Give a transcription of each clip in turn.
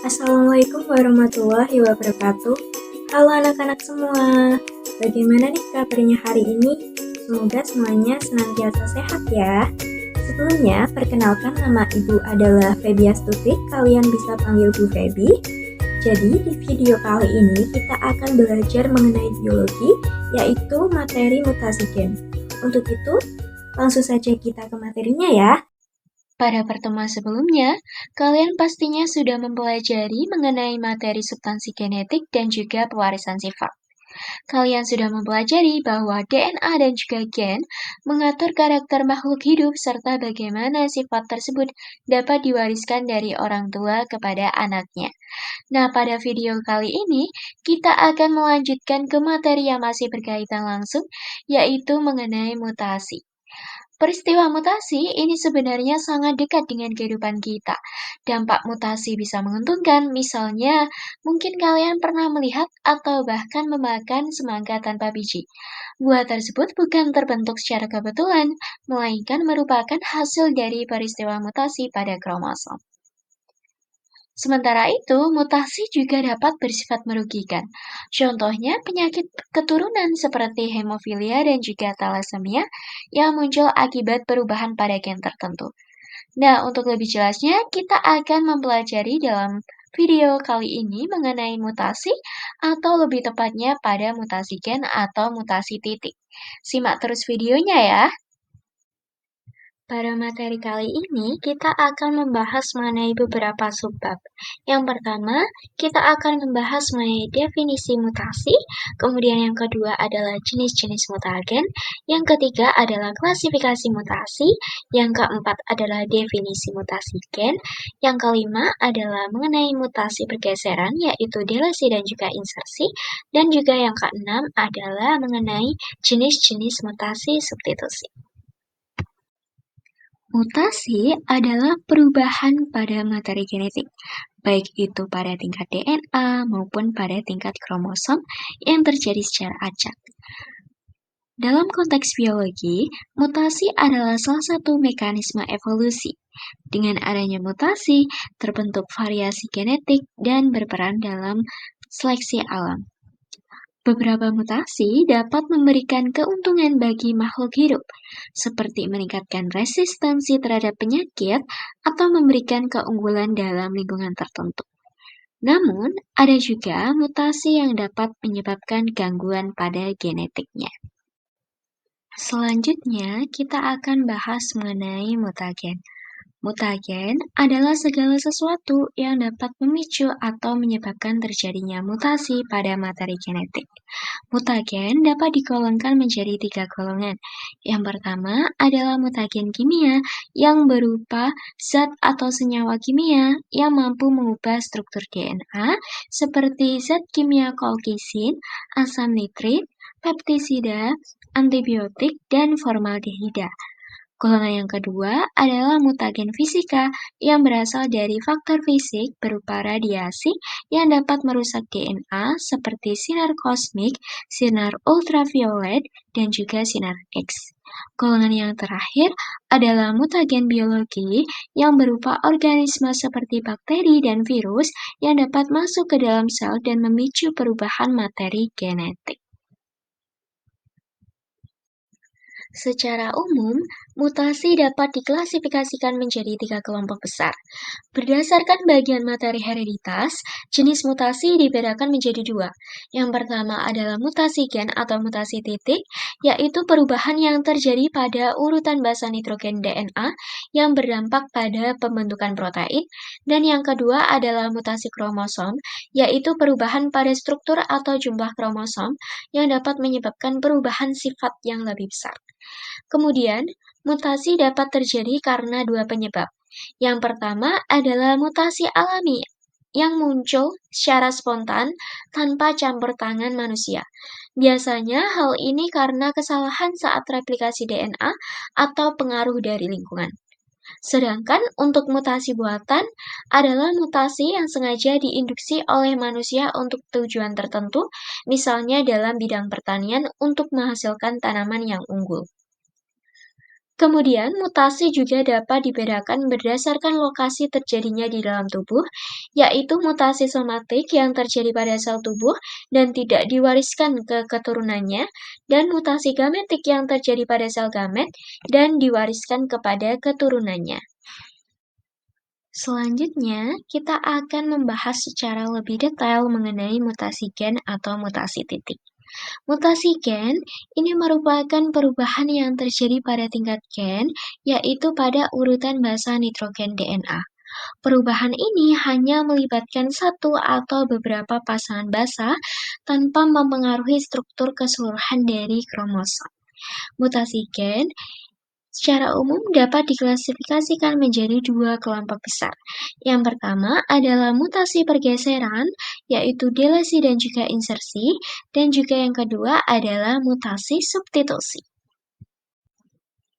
Assalamualaikum warahmatullahi wabarakatuh. Halo anak-anak semua, bagaimana nih kabarnya hari ini? Semoga semuanya senantiasa sehat ya. Sebelumnya, perkenalkan nama ibu adalah Febi Astuti, kalian bisa panggil Bu Febi. Jadi di video kali ini kita akan belajar mengenai biologi, yaitu materi mutasi gen. Untuk itu, langsung saja kita ke materinya ya. Pada pertemuan sebelumnya, kalian pastinya sudah mempelajari mengenai materi substansi genetik dan juga pewarisan sifat. Kalian sudah mempelajari bahwa DNA dan juga gen mengatur karakter makhluk hidup serta bagaimana sifat tersebut dapat diwariskan dari orang tua kepada anaknya. Nah, pada video kali ini, kita akan melanjutkan ke materi yang masih berkaitan langsung, yaitu mengenai mutasi. Peristiwa mutasi ini sebenarnya sangat dekat dengan kehidupan kita. Dampak mutasi bisa menguntungkan, misalnya mungkin kalian pernah melihat atau bahkan memakan semangka tanpa biji. Buah tersebut bukan terbentuk secara kebetulan, melainkan merupakan hasil dari peristiwa mutasi pada kromosom. Sementara itu, mutasi juga dapat bersifat merugikan. Contohnya, penyakit keturunan seperti hemofilia dan juga thalassemia yang muncul akibat perubahan pada gen tertentu. Nah, untuk lebih jelasnya, kita akan mempelajari dalam video kali ini mengenai mutasi atau lebih tepatnya pada mutasi gen atau mutasi titik. Simak terus videonya ya. Pada materi kali ini, kita akan membahas mengenai beberapa subbab. Yang pertama, kita akan membahas mengenai definisi mutasi, kemudian yang kedua adalah jenis-jenis mutagen, yang ketiga adalah klasifikasi mutasi, yang keempat adalah definisi mutasi gen, yang kelima adalah mengenai mutasi pergeseran, yaitu delesi dan juga insersi, dan juga yang keenam adalah mengenai jenis-jenis mutasi substitusi. Mutasi adalah perubahan pada materi genetik, baik itu pada tingkat DNA maupun pada tingkat kromosom yang terjadi secara acak. Dalam konteks biologi, mutasi adalah salah satu mekanisme evolusi. Dengan adanya mutasi, terbentuk variasi genetik dan berperan dalam seleksi alam. Beberapa mutasi dapat memberikan keuntungan bagi makhluk hidup, seperti meningkatkan resistensi terhadap penyakit atau memberikan keunggulan dalam lingkungan tertentu. Namun, ada juga mutasi yang dapat menyebabkan gangguan pada genetiknya. Selanjutnya, kita akan bahas mengenai mutagen. Mutagen adalah segala sesuatu yang dapat memicu atau menyebabkan terjadinya mutasi pada materi genetik. Mutagen dapat digolongkan menjadi 3 golongan. Yang pertama adalah mutagen kimia yang berupa zat atau senyawa kimia yang mampu mengubah struktur DNA seperti zat kimia kolkisin, asam nitrit, peptisida, antibiotik, dan formaldehida. Golongan yang kedua adalah mutagen fisika yang berasal dari faktor fisik berupa radiasi yang dapat merusak DNA seperti sinar kosmik, sinar ultraviolet, dan juga sinar X. Golongan yang terakhir adalah mutagen biologi yang berupa organisme seperti bakteri dan virus yang dapat masuk ke dalam sel dan memicu perubahan materi genetik. Secara umum, mutasi dapat diklasifikasikan menjadi 3 kelompok besar. Berdasarkan bagian materi hereditas, jenis mutasi dibedakan menjadi 2. Yang pertama adalah mutasi gen atau mutasi titik, yaitu perubahan yang terjadi pada urutan basa nitrogen DNA yang berdampak pada pembentukan protein. Dan yang kedua adalah mutasi kromosom, yaitu perubahan pada struktur atau jumlah kromosom yang dapat menyebabkan perubahan sifat yang lebih besar. Kemudian, mutasi dapat terjadi karena 2 penyebab. Yang pertama adalah mutasi alami yang muncul secara spontan tanpa campur tangan manusia. Biasanya hal ini karena kesalahan saat replikasi DNA atau pengaruh dari lingkungan. Sedangkan untuk mutasi buatan adalah mutasi yang sengaja diinduksi oleh manusia untuk tujuan tertentu, misalnya dalam bidang pertanian untuk menghasilkan tanaman yang unggul. Kemudian, mutasi juga dapat dibedakan berdasarkan lokasi terjadinya di dalam tubuh, yaitu mutasi somatik yang terjadi pada sel tubuh dan tidak diwariskan ke keturunannya, dan mutasi gametik yang terjadi pada sel gamet dan diwariskan kepada keturunannya. Selanjutnya, kita akan membahas secara lebih detail mengenai mutasi gen atau mutasi titik. Mutasi gen ini merupakan perubahan yang terjadi pada tingkat gen, yaitu pada urutan basa nitrogen DNA. Perubahan ini hanya melibatkan satu atau beberapa pasangan basa tanpa mempengaruhi struktur keseluruhan dari kromosom. Mutasi gen secara umum dapat diklasifikasikan menjadi dua kelompok besar. Yang pertama adalah mutasi pergeseran, yaitu delesi dan juga insersi, dan juga yang kedua adalah mutasi substitusi.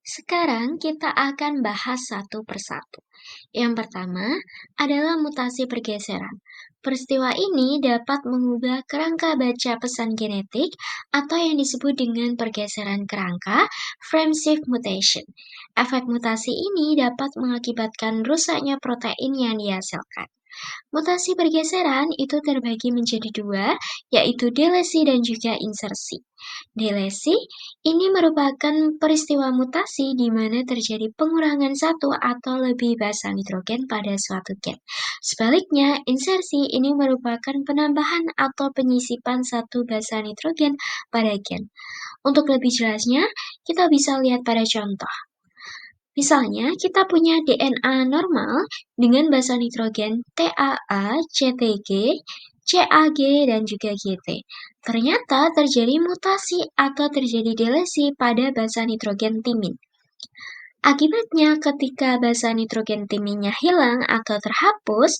Sekarang kita akan bahas satu persatu. Yang pertama adalah mutasi pergeseran. Peristiwa ini dapat mengubah kerangka baca pesan genetik atau yang disebut dengan pergeseran kerangka, frame shift mutation. Efek mutasi ini dapat mengakibatkan rusaknya protein yang dihasilkan. Mutasi pergeseran itu terbagi menjadi dua, yaitu delesi dan juga insersi. Delesi ini merupakan peristiwa mutasi di mana terjadi pengurangan satu atau lebih basa nitrogen pada suatu gen. Sebaliknya, insersi ini merupakan penambahan atau penyisipan satu basa nitrogen pada gen. Untuk lebih jelasnya, kita bisa lihat pada contoh. Misalnya, kita punya DNA normal dengan basa nitrogen TAA, CTG, CAG, dan juga GT. Ternyata terjadi mutasi atau terjadi delesi pada basa nitrogen timin. Akibatnya, ketika basa nitrogen timinnya hilang atau terhapus,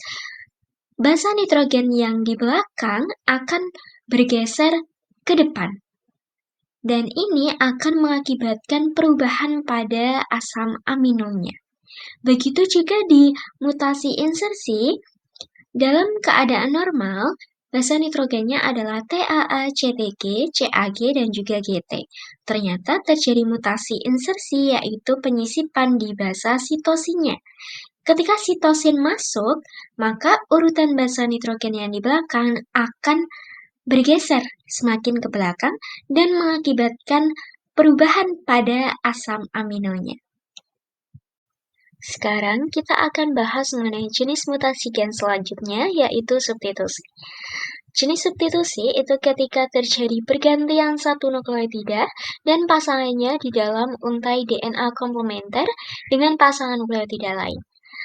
basa nitrogen yang di belakang akan bergeser ke depan. Dan ini akan mengakibatkan perubahan pada asam aminonya. Begitu juga di mutasi insersi, dalam keadaan normal, basa nitrogennya adalah TAA, CTG, CAG, dan juga GT. Ternyata terjadi mutasi insersi, yaitu penyisipan di basa sitosinya. Ketika sitosin masuk, maka urutan basa nitrogen yang di belakang akan bergeser semakin ke belakang dan mengakibatkan perubahan pada asam aminonya. Sekarang kita akan bahas mengenai jenis mutasi gen selanjutnya, yaitu substitusi. Jenis substitusi itu ketika terjadi pergantian satu nukleotida dan pasangannya di dalam untai DNA komplementer dengan pasangan nukleotida lain.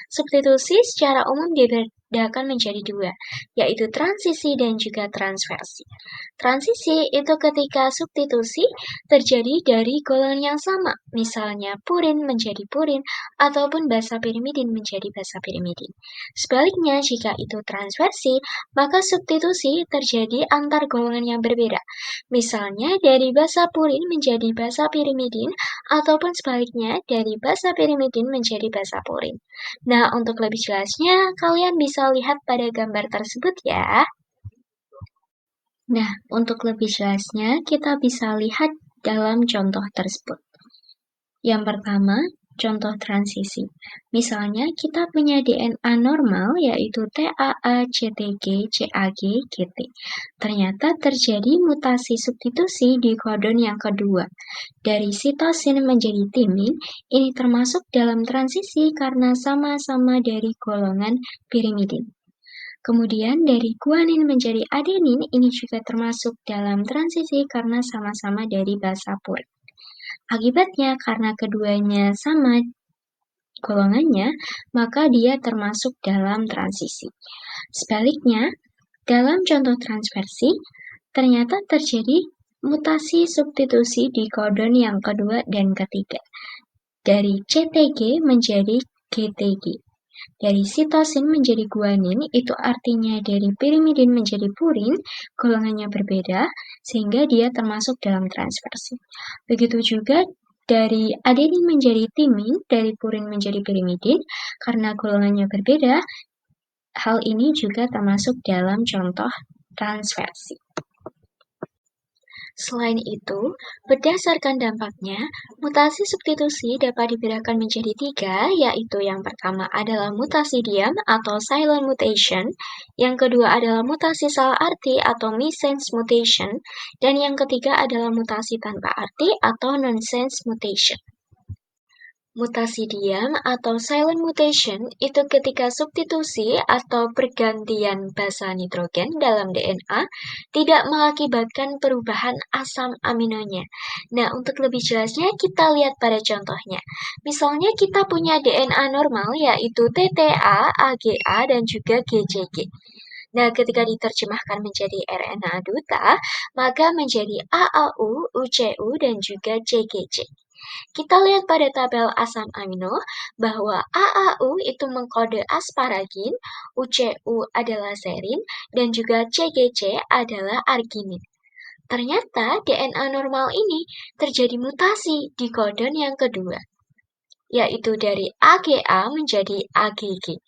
Substitusi secara umum dibedakan menjadi dua, yaitu transisi dan juga transversi. Transisi itu ketika substitusi terjadi dari golongan yang sama, misalnya purin menjadi purin, ataupun basa pirimidin menjadi basa pirimidin. Sebaliknya, jika itu transversi, maka substitusi terjadi antar golongan yang berbeda, misalnya dari basa purin menjadi basa pirimidin, ataupun sebaliknya dari basa pirimidin menjadi basa purin. Nah, untuk lebih jelasnya, kalian bisa lihat pada gambar tersebut ya. Nah, untuk lebih jelasnya, kita bisa lihat dalam contoh tersebut. Yang pertama, contoh transisi. Misalnya, kita punya DNA normal, yaitu TAA, CTG, CAG, GT. Ternyata terjadi mutasi substitusi di kodon yang kedua. Dari sitosin menjadi timin, ini termasuk dalam transisi karena sama-sama dari golongan pirimidin. Kemudian dari guanin menjadi adenin, ini juga termasuk dalam transisi karena sama-sama dari basa purin. Akibatnya, karena keduanya sama golongannya, maka dia termasuk dalam transisi. Sebaliknya, dalam contoh transversi, ternyata terjadi mutasi substitusi di kodon yang kedua dan ketiga. Dari CTG menjadi GTG. Dari sitosin menjadi guanin, itu artinya dari pirimidin menjadi purin, golongannya berbeda, sehingga dia termasuk dalam transversi. Begitu juga dari adenin menjadi timin, dari purin menjadi pirimidin, karena golongannya berbeda, hal ini juga termasuk dalam contoh transversi. Selain itu, berdasarkan dampaknya, mutasi substitusi dapat dibedakan menjadi 3, yaitu yang pertama adalah mutasi diam atau silent mutation, yang kedua adalah mutasi salah arti atau missense mutation, dan yang ketiga adalah mutasi tanpa arti atau nonsense mutation. Mutasi diam atau silent mutation itu ketika substitusi atau pergantian basa nitrogen dalam DNA tidak mengakibatkan perubahan asam aminonya. Nah, untuk lebih jelasnya kita lihat pada contohnya. Misalnya kita punya DNA normal yaitu TTA, AGA, dan juga GCG. Nah, ketika diterjemahkan menjadi RNA duta, maka menjadi AAU, UCU, dan juga CGC. Kita lihat pada tabel asam amino bahwa AAU itu mengkode asparagin, UCU adalah serin, dan juga CGC adalah arginin. Ternyata DNA normal ini terjadi mutasi di kodon yang kedua, yaitu dari AGA menjadi AGG.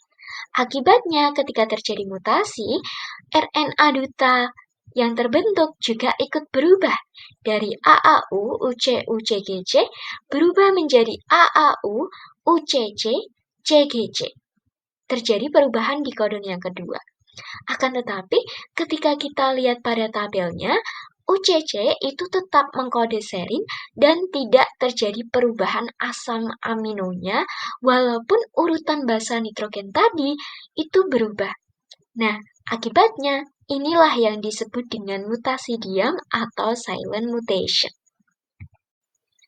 Akibatnya ketika terjadi mutasi, RNA duta yang terbentuk juga ikut berubah dari AAU, UCU, CGC berubah menjadi AAU, UCC, CGC. Terjadi perubahan di kodon yang kedua. Akan tetapi, ketika kita lihat pada tabelnya, UCC itu tetap mengkode serin dan tidak terjadi perubahan asam aminonya walaupun urutan basa nitrogen tadi itu berubah. Nah, akibatnya inilah yang disebut dengan mutasi diam atau silent mutation.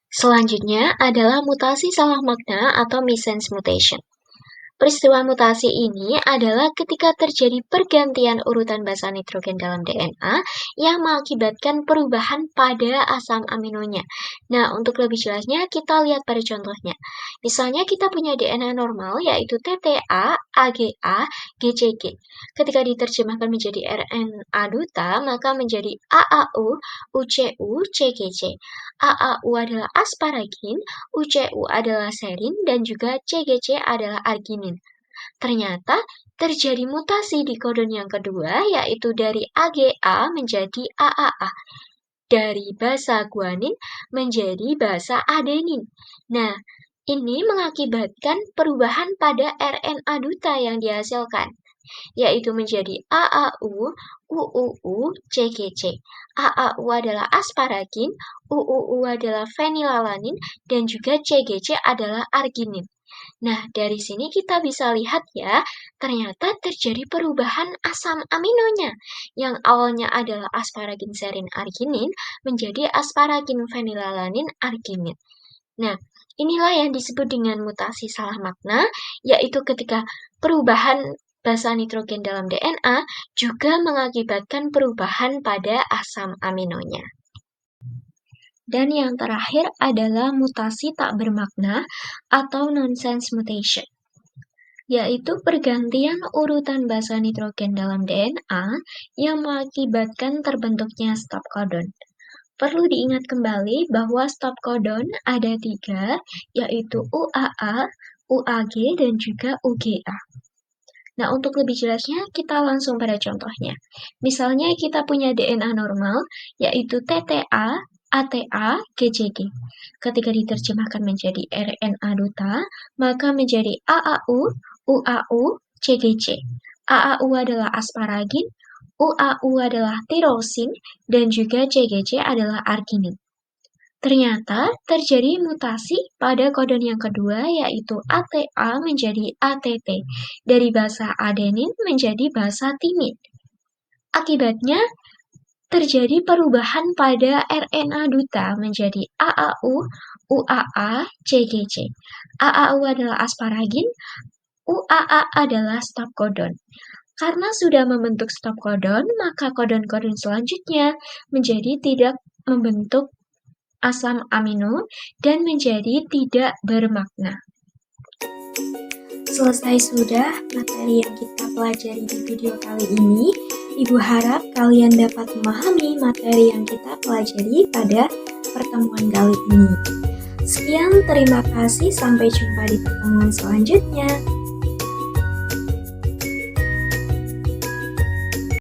Selanjutnya adalah mutasi salah makna atau missense mutation. Peristiwa mutasi ini adalah ketika terjadi pergantian urutan basa nitrogen dalam DNA yang mengakibatkan perubahan pada asam aminonya. Nah, untuk lebih jelasnya kita lihat pada contohnya. Misalnya kita punya DNA normal yaitu TTA, AGA, GCG. Ketika diterjemahkan menjadi RNA duta, maka menjadi AAU, UCU, CGC. AAU adalah asparagin, UCU adalah serin, dan juga CGC adalah arginin. Ternyata terjadi mutasi di kodon yang kedua, yaitu dari AGA menjadi AAA, dari basa guanin menjadi basa adenin. Nah, ini mengakibatkan perubahan pada RNA duta yang dihasilkan, yaitu menjadi AAU, UUU, CGC. AAU adalah asparagin, UUU adalah fenilalanin, dan juga CGC adalah arginin. Nah, dari sini kita bisa lihat ya, ternyata terjadi perubahan asam aminonya, yang awalnya adalah asparagin serin arginin menjadi asparagin fenilalanin arginin. Nah, inilah yang disebut dengan mutasi salah makna, yaitu ketika perubahan basa nitrogen dalam DNA juga mengakibatkan perubahan pada asam aminonya. Dan yang terakhir adalah mutasi tak bermakna atau nonsense mutation, yaitu pergantian urutan basa nitrogen dalam DNA yang mengakibatkan terbentuknya stop codon. Perlu diingat kembali bahwa stop codon ada 3, yaitu UAA, UAG, dan juga UGA. Nah, untuk lebih jelasnya, kita langsung pada contohnya. Misalnya kita punya DNA normal, yaitu TTA, ATA, GCG. Ketika diterjemahkan menjadi RNA duta, maka menjadi AAU, UAU, CGC. AAU adalah asparagin, UAU adalah tirosin, dan juga CGC adalah arginin. Ternyata terjadi mutasi pada kodon yang kedua, yaitu ATA menjadi ATT, dari basa adenin menjadi basa timin. Akibatnya, terjadi perubahan pada RNA duta menjadi AAU, UAA, CGC. AAU adalah asparagin, UAA adalah stop codon. Karena sudah membentuk stop codon, maka kodon-kodon selanjutnya menjadi tidak membentuk asam amino dan menjadi tidak bermakna. Selesai sudah materi yang kita pelajari di video kali ini. Ibu harap kalian dapat memahami materi yang kita pelajari pada pertemuan kali ini. Sekian, terima kasih. Sampai jumpa di pertemuan selanjutnya.